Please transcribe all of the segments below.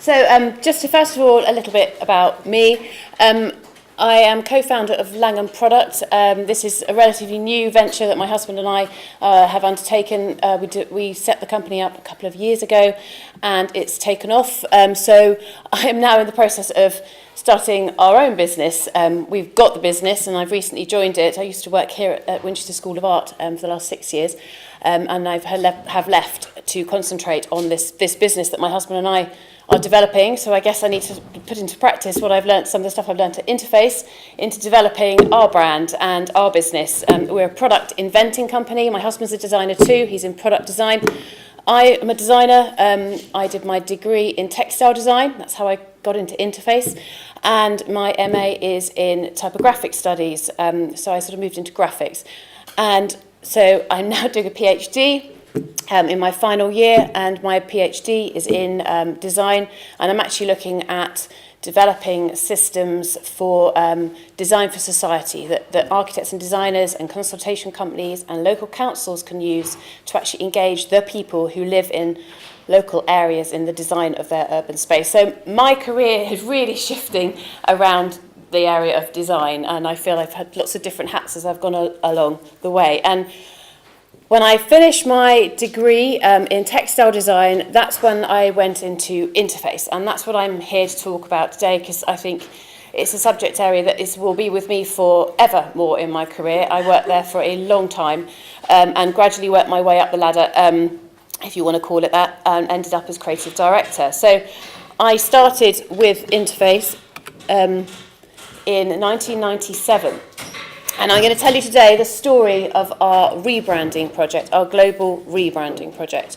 So just to first of all, a little bit about me. I am co-founder of Langham Product. This is a relatively new venture that my husband and I have undertaken. We set the company up a couple of years ago and it's taken off. So I am now in the process of starting our own business. We've got the business and I've recently joined it. I used to work here at Winchester School of Art for the last 6 years. And I have left to concentrate on this business that my husband and I are developing. So I guess I need to put into practice what I've learned, some of the stuff I've learned at Interface, into developing our brand and our business. We're a product inventing company. My husband's a designer too. He's in product design. I am a designer. I did my degree in textile design. That's how I got into Interface. And my MA is in typographic studies. So I sort of moved into graphics. And so I'm now doing a PhD in my final year, and my PhD is in design, and I'm actually looking at developing systems for design for society that architects and designers and consultation companies and local councils can use to actually engage the people who live in local areas in the design of their urban space. So my career is really shifting around the area of design, and I feel I've had lots of different hats as I've gone along the way. And when I finished my degree in textile design, that's when I went into Interface, and that's what I'm here to talk about today, because I think it's a subject area that will be with me forever more in my career. I worked there for a long time and gradually worked my way up the ladder, if you want to call it that, and ended up as creative director. So I started with Interface in 1997. And I'm going to tell you today the story of our rebranding project, our global rebranding project,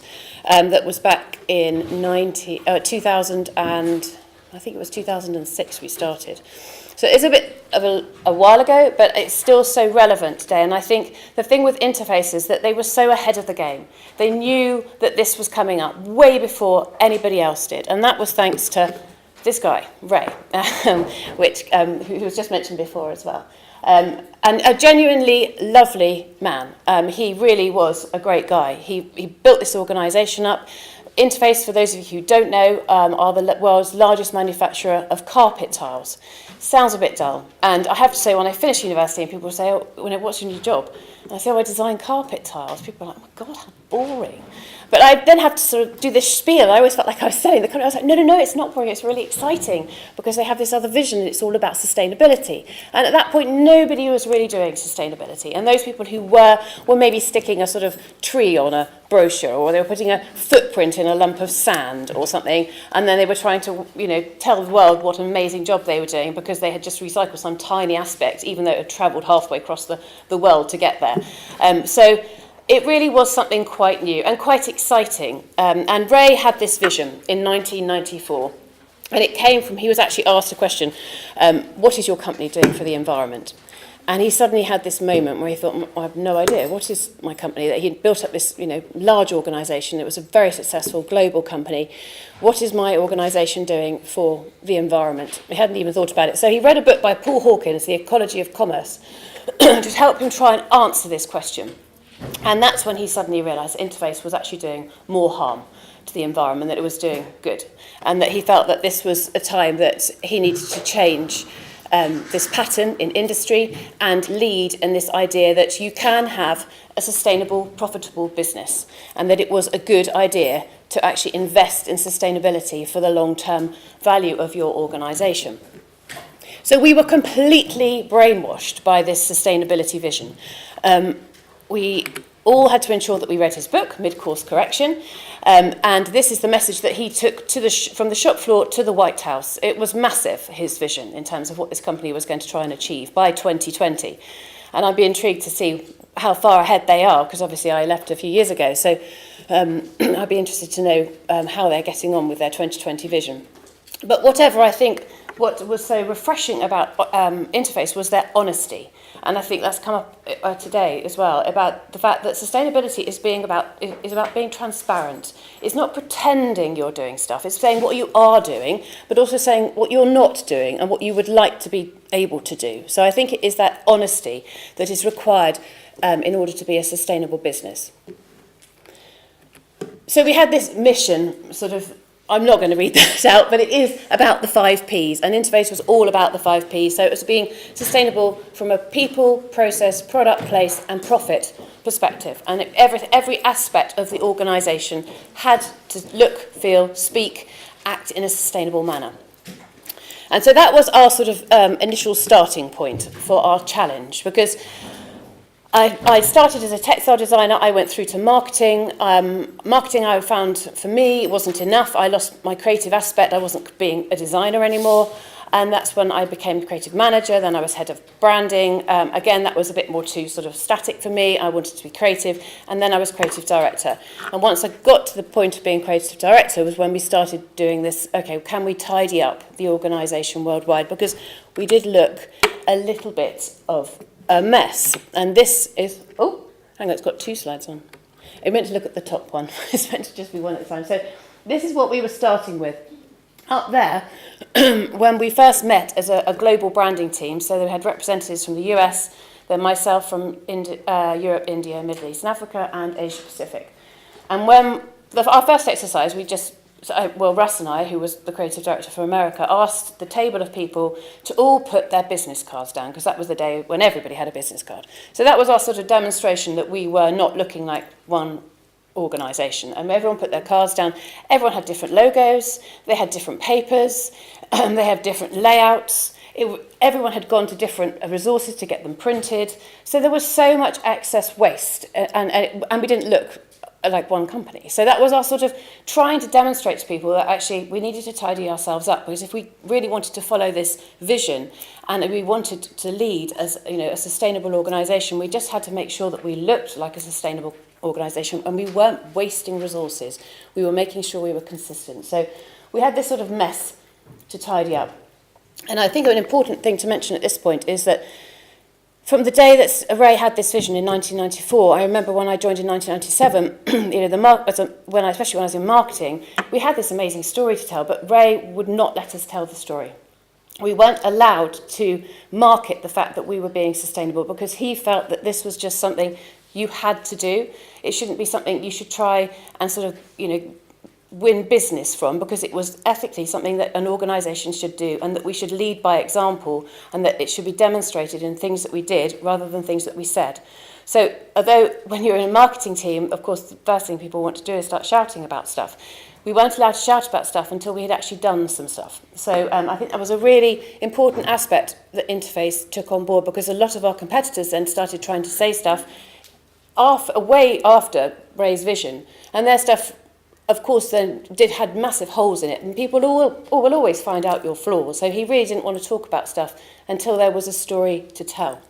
that was back in 2000 and I think it was 2006 we started. So it's a bit of a while ago, but it's still so relevant today. And I think the thing with Interface is that they were so ahead of the game. They knew that this was coming up way before anybody else did. And that was thanks to this guy, Ray, who was just mentioned before as well. And a genuinely lovely man. He really was a great guy. He built this organisation up. Interface, for those of you who don't know, are the world's largest manufacturer of carpet tiles. Sounds a bit dull. And I have to say, when I finished university and people say, oh, what's your new job? And I say, oh, I design carpet tiles. People are like, oh my God, how boring. But I then have to sort of do this spiel. I always felt like I was selling the company. I was like, no, it's not boring. It's really exciting because they have this other vision and it's all about sustainability. And at that point, nobody was really doing sustainability. And those people who were maybe sticking a sort of tree on a brochure, or they were putting a footprint in a lump of sand or something, and then they were trying to, tell the world what an amazing job they were doing because they had just recycled some tiny aspect, even though it had travelled halfway across the world to get there. So it really was something quite new and quite exciting. And Ray had this vision in 1994. And it came from, he was actually asked a question, what is your company doing for the environment? And he suddenly had this moment where he thought, I have no idea, what is my company? That he'd built up this, large organisation. It was a very successful global company. What is my organisation doing for the environment? He hadn't even thought about it. So he read a book by Paul Hawkins, The Ecology of Commerce, to help him try and answer this question. And that's when he suddenly realised Interface was actually doing more harm to the environment than it was doing good. And that he felt that this was a time that he needed to change this pattern in industry and lead in this idea that you can have a sustainable, profitable business, and that it was a good idea to actually invest in sustainability for the long-term value of your organisation. So we were completely brainwashed by this sustainability vision. We all had to ensure that we read his book, Mid-Course Correction, and this is the message that he took from the shop floor to the White House. It was massive, his vision, in terms of what this company was going to try and achieve by 2020. And I'd be intrigued to see how far ahead they are, because obviously I left a few years ago, so I'd be interested to know how they're getting on with their 2020 vision. But whatever, I think what was so refreshing about Interface was their honesty. And I think that's come up today as well, about the fact that sustainability is about being transparent. It's not pretending you're doing stuff. It's saying what you are doing, but also saying what you're not doing and what you would like to be able to do. So I think it is that honesty that is required in order to be a sustainable business. So we had this mission sort of I'm not going to read that out, but it is about the 5 Ps, and Interface was all about the 5 Ps. So it was being sustainable from a people, process, product, place, and profit perspective. And every aspect of the organisation had to look, feel, speak, act in a sustainable manner. And so that was our sort of initial starting point for our challenge, because I started as a textile designer. I went through to marketing. Marketing, I found, for me, wasn't enough. I lost my creative aspect. I wasn't being a designer anymore. And that's when I became creative manager. Then I was head of branding. Again, that was a bit more too sort of static for me. I wanted to be creative. And then I was creative director. And once I got to the point of being creative director was when we started doing this, okay, can we tidy up the organisation worldwide? Because we did look a little bit of a mess. And this is, oh, hang on, it's got 2 slides on. I meant to look at the top one. It's meant to just be one at a time. So this is what we were starting with. Up there, when we first met as a global branding team, so they had representatives from the US, then myself from Europe, India, Middle East and Africa, and Asia Pacific. And when our first exercise, Russ and I, who was the creative director for America, asked the table of people to all put their business cards down, because that was the day when everybody had a business card. So that was our sort of demonstration that we were not looking like one organisation. And everyone put their cards down. Everyone had different logos. They had different papers. They had different layouts. Everyone had gone to different resources to get them printed. So there was so much excess waste, and we didn't look like one company. So that was our sort of trying to demonstrate to people that actually we needed to tidy ourselves up, because if we really wanted to follow this vision and we wanted to lead as, you know, a sustainable organisation, we just had to make sure that we looked like a sustainable organisation and we weren't wasting resources. We were making sure we were consistent. So we had this sort of mess to tidy up. And I think an important thing to mention at this point is that from the day that Ray had this vision in 1994, I remember when I joined in 1997, you know, especially when I was in marketing, we had this amazing story to tell, but Ray would not let us tell the story. We weren't allowed to market the fact that we were being sustainable, because he felt that this was just something you had to do. It shouldn't be something you should try and sort of, you know, win business from, because it was ethically something that an organisation should do, and that we should lead by example, and that it should be demonstrated in things that we did rather than things that we said. So although when you're in a marketing team, of course, the first thing people want to do is start shouting about stuff. We weren't allowed to shout about stuff until we had actually done some stuff. So I think that was a really important aspect that Interface took on board, because a lot of our competitors then started trying to say stuff way after Ray's vision, and their stuff, of course, then had massive holes in it, and people will always find out your flaws. So he really didn't want to talk about stuff until there was a story to tell.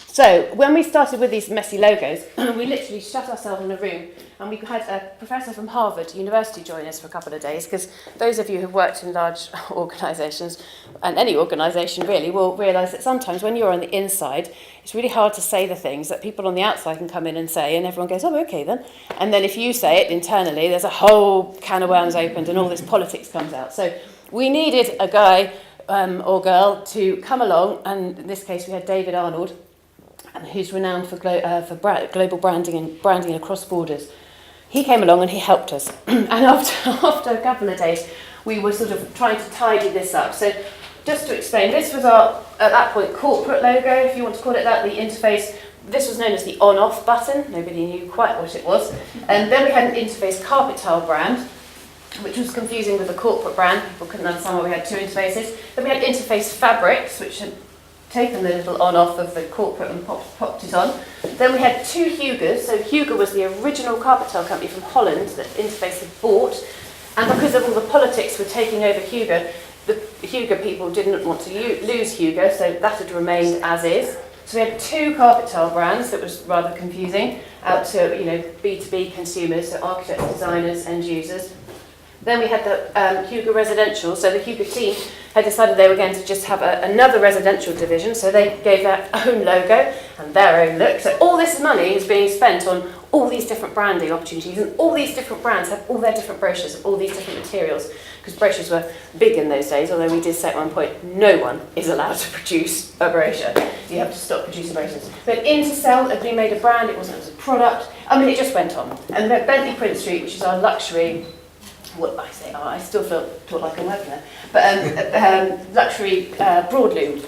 So when we started with these messy logos, we literally shut ourselves in a room, and we had a professor from Harvard University join us for a couple of days, because those of you who've worked in large organisations, and any organisation really, will realise that sometimes when you're on the inside, it's really hard to say the things that people on the outside can come in and say, and everyone goes, oh, okay then. And then if you say it internally, there's a whole can of worms opened and all this politics comes out. So we needed a guy or girl to come along, and in this case we had David Arnold, who's renowned for global branding and branding across borders. He came along and he helped us. And after a couple of days, we were sort of trying to tidy this up. So just to explain, this was our, at that point, corporate logo, if you want to call it that, the Interface. This was known as the on-off button. Nobody knew quite what it was. And then we had an Interface carpet tile brand, which was confusing with the corporate brand. People couldn't understand why we had 2 interfaces. Then we had Interface fabrics, which had taken the little on-off of the corporate and popped it on. Then we had 2 Hugas. So Huga was the original carpet tile company from Holland that Interface had bought. And because of all the politics with taking over Huga, the Huga people didn't want to lose Huga, so that had remained as is. So we had 2 carpet tile brands that was rather confusing, out to, you know, B2B consumers, so architects, designers, end users. Then we had the Huga Residential, so the Huga team had decided they were going to just have another residential division, so they gave their own logo and their own look. So all this money is being spent on all these different branding opportunities, and all these different brands have all their different brochures of all these different materials, because brochures were big in those days, although we did say at one point, no one is allowed to produce a brochure. You have to stop producing brochures. But Intercell had been made a brand, it wasn't as a product. I mean, it just went on. And then Bentley Print Street, which is our luxury what I say, I still feel like I'm working there, but luxury broadloom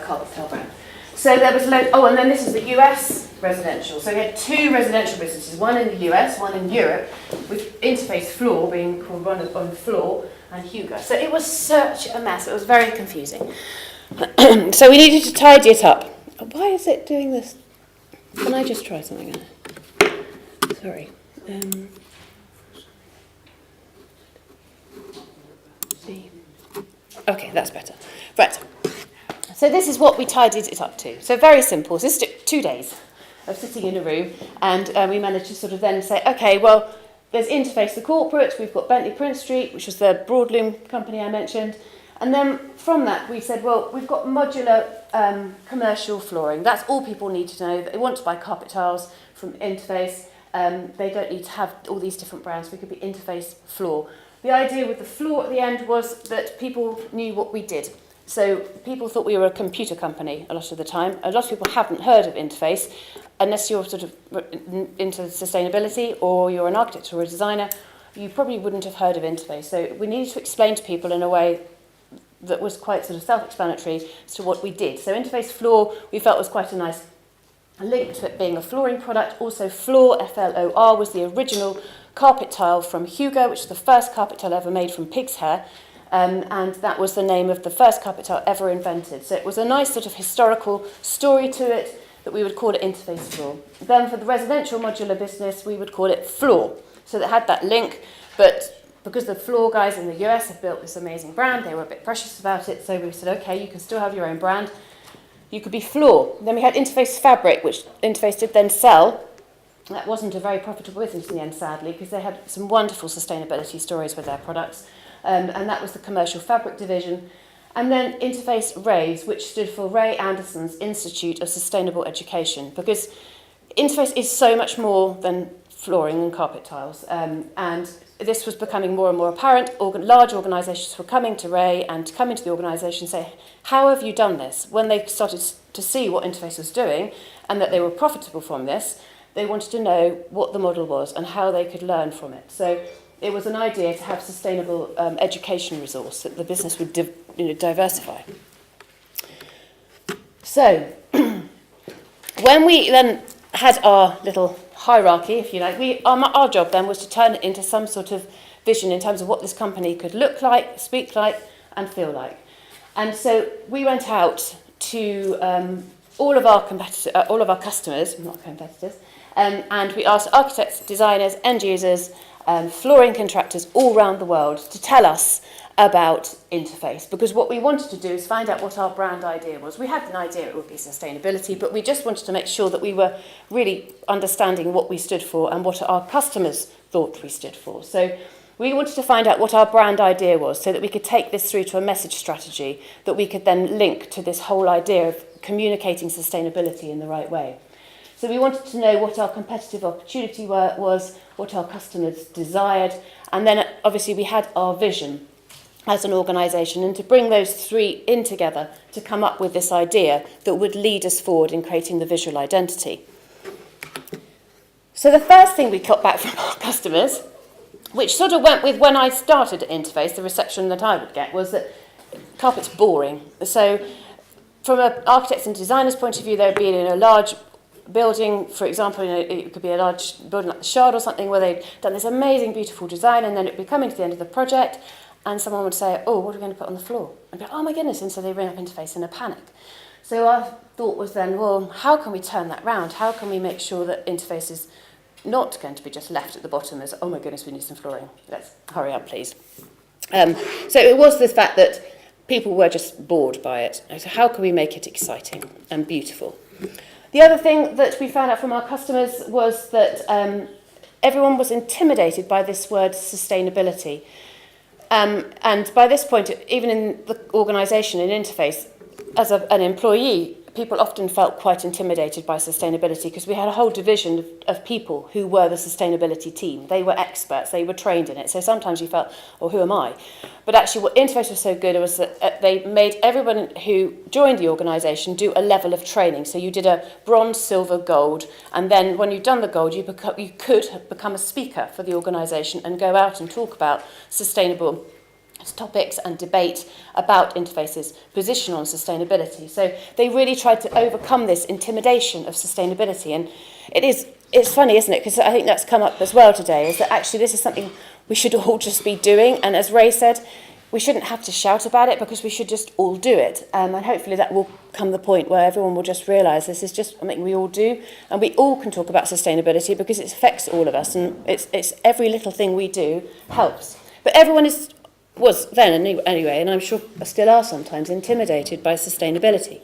carpet tile brand. So there was and then this is the US residential. So we had two residential businesses, one in the US, one in Europe, with Interface Floor being called one on the floor, and Hugo. So it was such a mess. It was very confusing. So we needed to tidy it up. Why is it doing this? Can I just try something? Sorry. See. Okay, that's better. Right. So this is what we tidied it up to. So very simple. So this took 2 days of sitting in a room, and we managed to sort of then say, okay, well, there's Interface the corporate, we've got Bentley Prince Street, which was the broadloom company I mentioned, and then from that we said, well, we've got modular commercial flooring. That's all people need to know. They want to buy carpet tiles from Interface. They don't need to have all these different brands. We could be Interface Floor. The idea with the floor at the end was that people knew what we did. So people thought we were a computer company a lot of the time. A lot of people haven't heard of Interface unless you're sort of into sustainability or you're an architect or a designer. You probably wouldn't have heard of Interface. So we needed to explain to people in a way that was quite sort of self-explanatory as to what we did. So Interface Floor we felt was quite a nice link to it being a flooring product. Also Floor, F-L-O-R, was the original carpet tile from Hugo, which was the first carpet tile ever made from pig's hair. And that was the name of the first carpet tile ever invented. So it was a nice sort of historical story to it that we would call it Interface Floor. Then for the residential modular business, we would call it Floor. So that had that link, but because the Floor guys in the US have built this amazing brand, they were a bit precious about it, so we said, okay, you can still have your own brand. You could be Floor. Then we had Interface Fabric, which Interface did then sell. That wasn't a very profitable business in the end, sadly, because they had some wonderful sustainability stories with their products. And that was the commercial fabric division. And then Interface RAISE, which stood for Ray Anderson's Institute of Sustainable Education, because Interface is so much more than flooring and carpet tiles. And this was becoming more and more apparent. Large organisations were coming to Ray and coming to the organisation and say, how have you done this? When they started to see what Interface was doing and that they were profitable from this, they wanted to know what the model was and how they could learn from it. So it was an idea to have sustainable education resource that the business would diversify. So when we then had our little hierarchy, if you like, our job then was to turn it into some sort of vision in terms of what this company could look like, speak like, and feel like. And so we went out to all of our customers, not competitors, and we asked architects, designers, end users, flooring contractors all around the world to tell us about Interface, because what we wanted to do is find out what our brand idea was. We had an idea it would be sustainability, but we just wanted to make sure that we were really understanding what we stood for and what our customers thought we stood for. So we wanted to find out what our brand idea was so that we could take this through to a message strategy that we could then link to this whole idea of communicating sustainability in the right way. So we wanted to know what our competitive opportunity was, what our customers desired, and then obviously we had our vision as an organisation, and to bring those three in together to come up with this idea that would lead us forward in creating the visual identity. So the first thing we got back from our customers, which sort of went with when I started at Interface, the reception that I would get, was that carpet's boring. So from an architect's and designer's point of view, they would be in a large building, for example, it could be a large building like the Shard or something, where they'd done this amazing, beautiful design, and then it'd be coming to the end of the project, and someone would say, oh, what are we going to put on the floor? And I'd be like, oh my goodness, and so they ring up Interface in a panic. So our thought was then, well, how can we turn that round? How can we make sure that Interface is not going to be just left at the bottom as, oh my goodness, we need some flooring. Let's hurry up, please. So it was the fact that people were just bored by it. So how can we make it exciting and beautiful? The other thing that we found out from our customers was that everyone was intimidated by this word sustainability. And by this point, even in the organisation, in Interface, as an employee, people often felt quite intimidated by sustainability because we had a whole division of people who were the sustainability team. They were experts, they were trained in it. So sometimes you felt, well, who am I? But actually what Interface was so good was that they made everyone who joined the organisation do a level of training. So you did a bronze, silver, gold, and then when you'd done the gold, you could become a speaker for the organisation and go out and talk about sustainable topics and debate about Interface's position on sustainability. So they really tried to overcome this intimidation of sustainability. And it's funny, isn't it? Because I think that's come up as well today, is that actually this is something we should all just be doing. And as Ray said, we shouldn't have to shout about it because we should just all do it. And hopefully that will come the point where everyone will just realise this is just something we all do. And we all can talk about sustainability because it affects all of us. And it's every little thing we do helps. But everyone was then anyway, and I'm sure still are sometimes, intimidated by sustainability.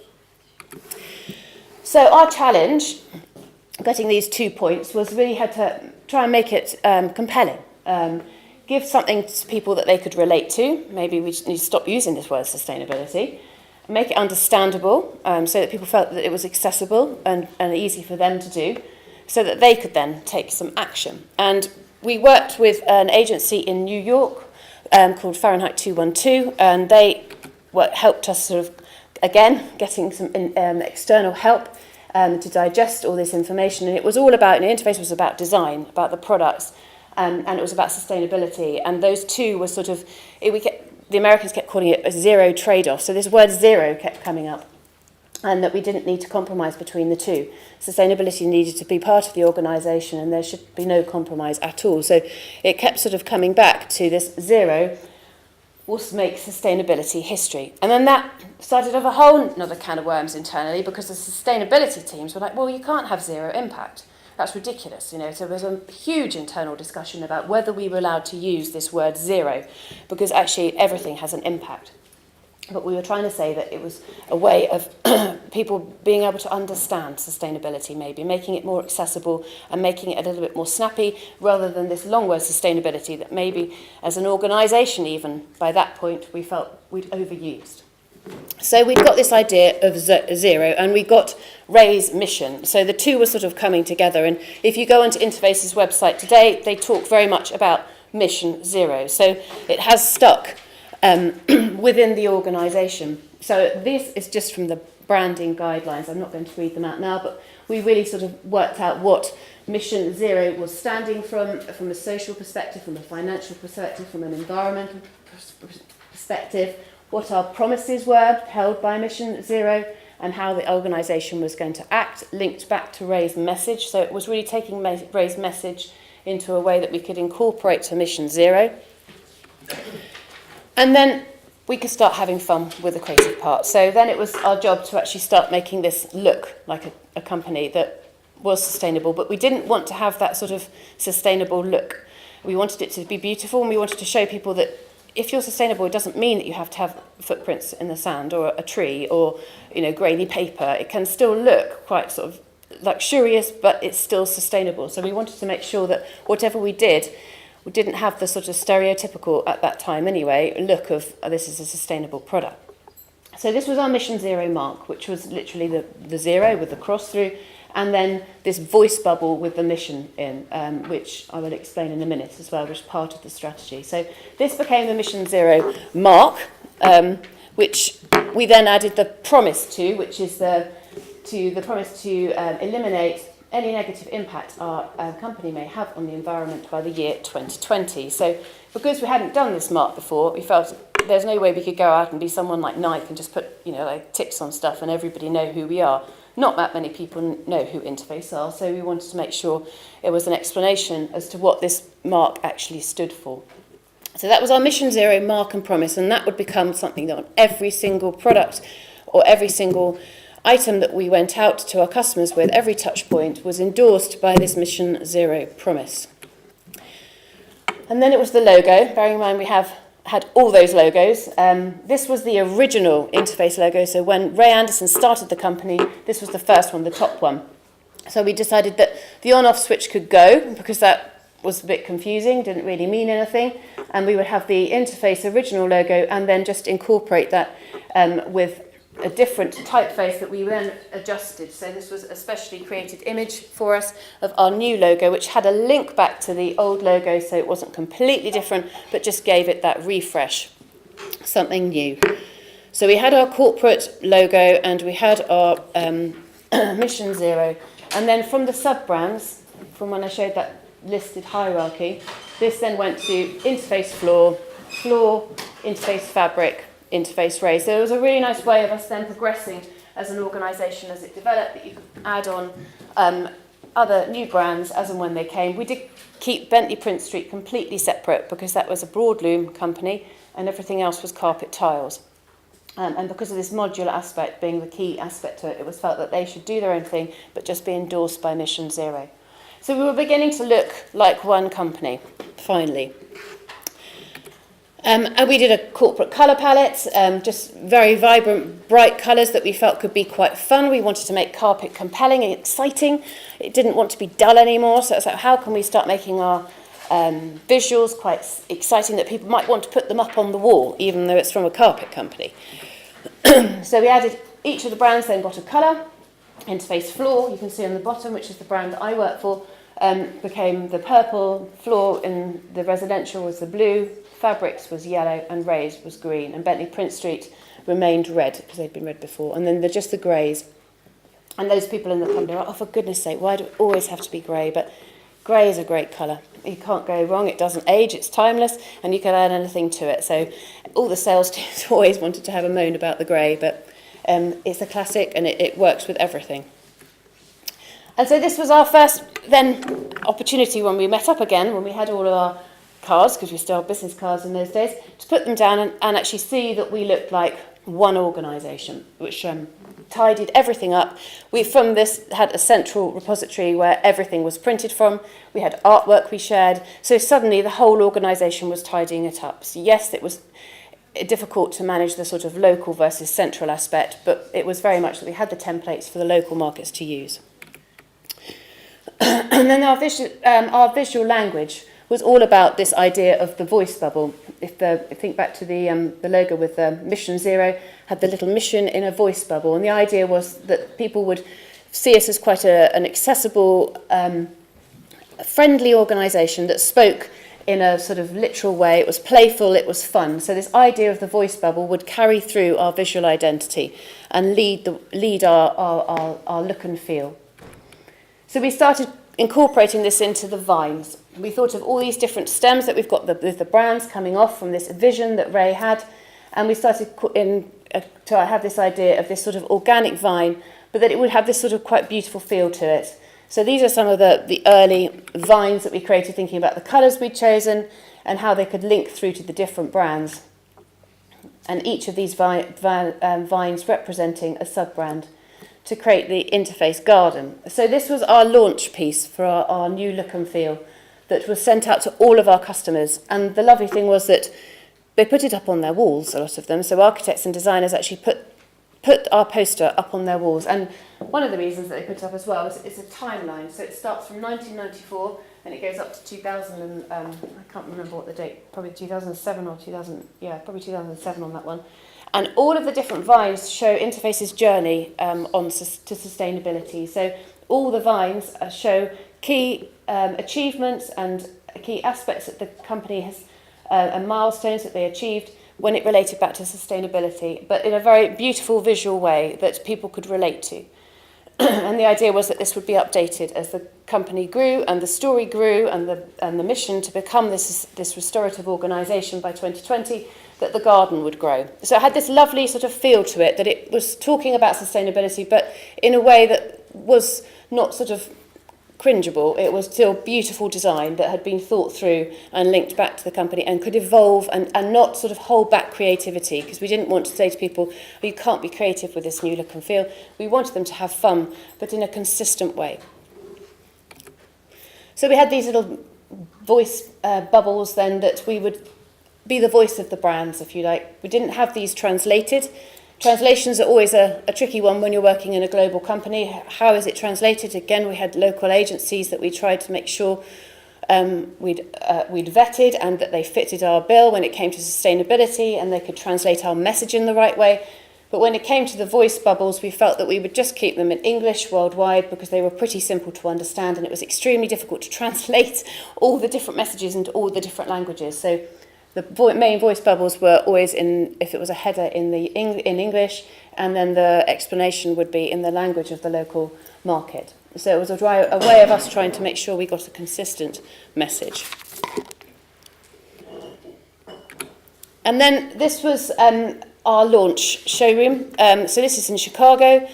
So our challenge, getting these 2 points, was really had to try and make it compelling. Give something to people that they could relate to. Maybe we just need to stop using this word sustainability. Make it understandable so that people felt that it was accessible and easy for them to do, so that they could then take some action. And we worked with an agency in New York called Fahrenheit 212, and they helped us sort of, again, getting some external help to digest all this information. And it was all about, and the Interface was about design, about the products, and it was about sustainability. And those two were sort of, the Americans kept calling it a zero trade-off. So this word zero kept coming up, and that we didn't need to compromise between the two. Sustainability needed to be part of the organisation, and there should be no compromise at all. So it kept sort of coming back to this zero will make sustainability history. And then that started off a whole another can of worms internally, because the sustainability teams were like, well, you can't have zero impact. That's ridiculous, you know. So there was a huge internal discussion about whether we were allowed to use this word zero, because actually everything has an impact. But we were trying to say that it was a way of people being able to understand sustainability, maybe making it more accessible and making it a little bit more snappy, rather than this long word sustainability that maybe as an organisation even by that point we felt we'd overused. So we'd got this idea of zero, and we got Ray's mission. So the two were sort of coming together, and if you go onto Interface's website today, they talk very much about mission zero. So it has stuck within the organisation. So this is just from the branding guidelines. I'm not going to read them out now, but we really sort of worked out what Mission Zero was standing from a social perspective, from a financial perspective, from an environmental perspective, what our promises were held by Mission Zero, and how the organisation was going to act, linked back to Ray's message. So it was really taking Ray's message into a way that we could incorporate to Mission Zero. And then we could start having fun with the creative part. So then it was our job to actually start making this look like a company that was sustainable, but we didn't want to have that sort of sustainable look. We wanted it to be beautiful, and we wanted to show people that if you're sustainable, it doesn't mean that you have to have footprints in the sand or a tree or, you know, grainy paper. It can still look quite sort of luxurious, but it's still sustainable. So we wanted to make sure that whatever we did, we didn't have the sort of stereotypical, at that time anyway, look of, oh, this is a sustainable product. So this was our Mission Zero mark, which was literally the zero with the cross through, and then this voice bubble with the mission in, which I will explain in a minute as well, which is part of the strategy. So this became the Mission Zero mark, which we then added the promise to, which is the promise to eliminate any negative impact our company may have on the environment by the year 2020. So because we hadn't done this mark before, we felt there's no way we could go out and be someone like Nike and just put, you know, like ticks on stuff and everybody know who we are. Not that many people know who Interface are, so we wanted to make sure it was an explanation as to what this mark actually stood for. So that was our Mission Zero mark and promise, and that would become something that on every single product or every single item that we went out to our customers with, every touch point was endorsed by this Mission Zero promise. And then it was the logo. Bearing in mind we had all those logos. This was the original Interface logo. So when Ray Anderson started the company, this was the first one, the top one. So we decided that the on-off switch could go, because that was a bit confusing, didn't really mean anything. And we would have the Interface original logo and then just incorporate that with a different typeface that we then adjusted. So this was a specially created image for us of our new logo, which had a link back to the old logo, so it wasn't completely different, but just gave it that refresh, something new. So we had our corporate logo and we had our Mission Zero. And then from the sub-brands, from when I showed that listed hierarchy, this then went to interface floor, interface fabric, interface raise. So it was a really nice way of us then progressing as an organisation as it developed, that you could add on other new brands as and when they came. We did keep Bentley Print Street completely separate because that was a broadloom company and everything else was carpet tiles. And because of this modular aspect being the key aspect to it, it was felt that they should do their own thing, but just be endorsed by Mission Zero. So we were beginning to look like one company, finally. And we did a corporate colour palette, just very vibrant, bright colours that we felt could be quite fun. We wanted to make carpet compelling and exciting. It didn't want to be dull anymore, so it's like, how can we start making our visuals quite exciting that people might want to put them up on the wall, even though it's from a carpet company. So we added, each of the brands then got a colour. Interface Floor, you can see on the bottom, which is the brand that I work for, became the purple. Floor in the residential was the blue. Fabrics was yellow and Raise was green. And Bentley Print Street remained red because they'd been red before. And then just the greys. And those people in the company are, oh, for goodness sake, why do it always have to be grey? But grey is a great colour. You can't go wrong. It doesn't age. It's timeless, and you can add anything to it. So all the sales teams always wanted to have a moan about the grey, but it's a classic, and it works with everything. And so this was our first then opportunity when we met up again, when we had all of our cards, because we still had business cards in those days, to put them down and actually see that we looked like one organisation, which tidied everything up. We, from this, had a central repository where everything was printed from. We had artwork we shared. So suddenly the whole organisation was tidying it up. So yes, it was difficult to manage the sort of local versus central aspect, but it was very much that we had the templates for the local markets to use. And then our visual language was all about this idea of the voice bubble. If think back to the logo with Mission Zero, had the little mission in a voice bubble, and the idea was that people would see us as quite an accessible, friendly organisation that spoke in a sort of literal way. It was playful, it was fun. So this idea of the voice bubble would carry through our visual identity and lead our look and feel. So we started incorporating this into the vines. We thought of all these different stems that we've got with the brands coming off from this vision that Ray had, and we started to have this idea of this sort of organic vine, but that it would have this sort of quite beautiful feel to it. So these are some of the early vines that we created, thinking about the colours we'd chosen and how they could link through to the different brands. And each of these vines representing a sub-brand to create the interface garden. So this was our launch piece for our new look and feel that was sent out to all of our customers. And the lovely thing was that they put it up on their walls, a lot of them. So architects and designers actually put our poster up on their walls. And one of the reasons that they put it up as well is it's a timeline. So it starts from 1994 and it goes up to 2000, and I can't remember what the date, probably 2007 or 2000, yeah, probably 2007 on that one. And all of the different vines show Interface's journey to sustainability. So all the vines show key achievements and key aspects that the company has and milestones that they achieved when it related back to sustainability, but in a very beautiful visual way that people could relate to. And the idea was that this would be updated as the company grew and the story grew and the mission to become this restorative organisation by 2020, that the garden would grow. So it had this lovely sort of feel to it, that it was talking about sustainability, but in a way that was not sort of cringeable. It was still beautiful design that had been thought through and linked back to the company and could evolve and not sort of hold back creativity, because we didn't want to say to people, oh, you can't be creative with this new look and feel. We wanted them to have fun, but in a consistent way. So we had these little voice bubbles then that we would be the voice of the brands, if you like. We didn't have these translated. Translations are always a tricky one when you're working in a global company. How is it translated? Again, we had local agencies that we tried to make sure we'd vetted and that they fitted our bill when it came to sustainability, and they could translate our message in the right way. But when it came to the voice bubbles, we felt that we would just keep them in English worldwide because they were pretty simple to understand, and it was extremely difficult to translate all the different messages into all the different languages. So the main voice bubbles were always in, if it was a header, in English, and then the explanation would be in the language of the local market. So it was a way of us trying to make sure we got a consistent message. And then this was our launch showroom. So this is in Chicago.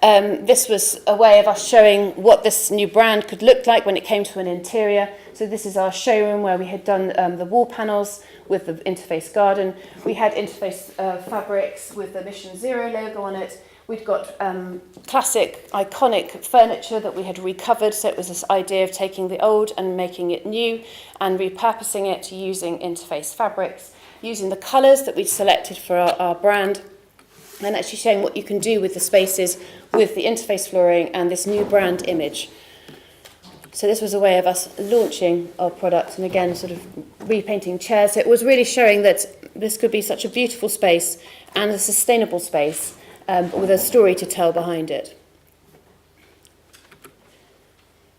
This was a way of us showing what this new brand could look like when it came to an interior. So this is our showroom where we had done the wall panels with the Interface garden. We had Interface fabrics with the Mission Zero logo on it. We'd got classic, iconic furniture that we had recovered. So it was this idea of taking the old and making it new and repurposing it using Interface fabrics, using the colours that we'd selected for our brand, and actually showing what you can do with the spaces with the Interface flooring and this new brand image. So this was a way of us launching our product and again sort of repainting chairs. So it was really showing that this could be such a beautiful space and a sustainable space with a story to tell behind it.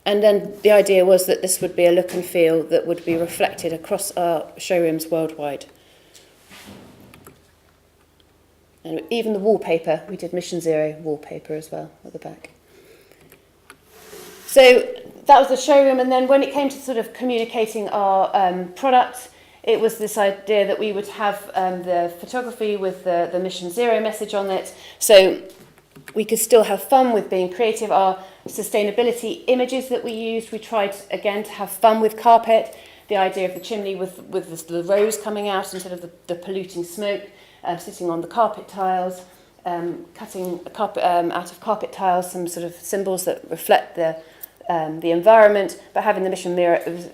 And then the idea was that this would be a look and feel that would be reflected across our showrooms worldwide. And even the wallpaper, we did Mission Zero wallpaper as well at the back. So that was the showroom, and then when it came to sort of communicating our product, it was this idea that we would have the photography with the Mission Zero message on it, so we could still have fun with being creative. Our sustainability images that we used, we tried again to have fun with carpet, the idea of the chimney with the rose coming out instead of the polluting smoke, sitting on the carpet tiles, cutting carpet, out of carpet tiles some sort of symbols that reflect the environment, but having the Mission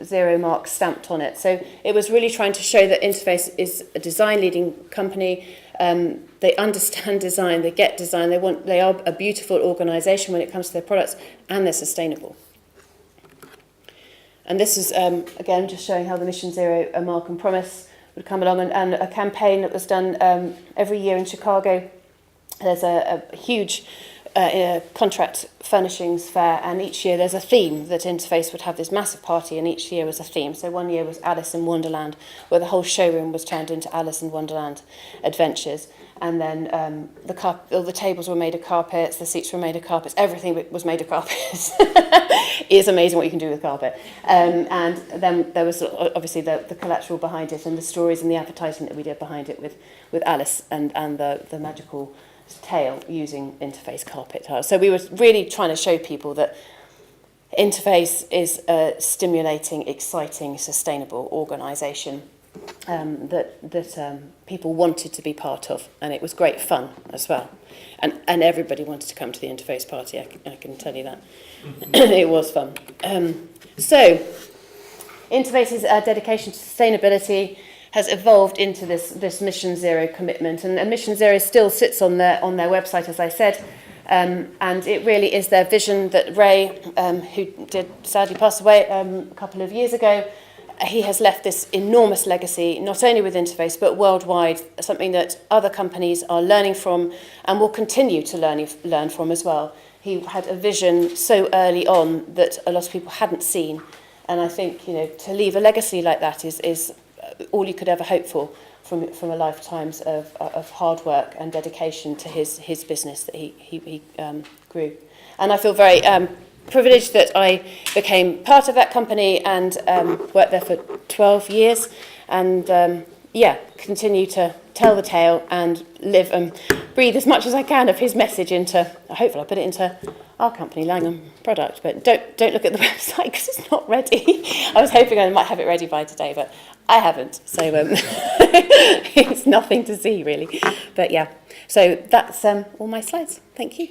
Zero mark stamped on it. So it was really trying to show that Interface is a design leading company. They understand design, they get design, they are a beautiful organisation when it comes to their products, and they're sustainable. And this is, again, just showing how the Mission Zero mark and promise would come along, and a campaign that was done every year in Chicago. There's a huge contract furnishings fair, and each year there's a theme that Interface would have this massive party, and each year was a theme. So one year was Alice in Wonderland, where the whole showroom was turned into Alice in Wonderland adventures. And then all the tables were made of carpets, the seats were made of carpets, everything was made of carpets. It is amazing what you can do with carpet. And then there was obviously the collateral behind it and the stories and the advertisement that we did behind it with Alice and the magical tale using Interface carpet tiles. So we were really trying to show people that Interface is a stimulating, exciting, sustainable organisation that people wanted to be part of, and it was great fun as well. And everybody wanted to come to the Interface party, I can tell you that. It was fun. So Interface's dedication to sustainability has evolved into this Mission Zero commitment, and Mission Zero still sits on their website, as I said, and it really is their vision that Ray, who did sadly pass away a couple of years ago, he has left this enormous legacy, not only with Interface, but worldwide, something that other companies are learning from and will continue to learn from as well. He had a vision so early on that a lot of people hadn't seen, and I think to leave a legacy like that is all you could ever hope for from a lifetimes of hard work and dedication to his business that he grew. And I feel very privileged that I became part of that company and worked there for 12 years and continue to tell the tale and live and breathe as much as I can of his message into, hopefully I'll put it into our company, Langham product. But don't look at the website because it's not ready. I was hoping I might have it ready by today, but I haven't. So it's nothing to see really. But yeah, so that's all my slides. Thank you.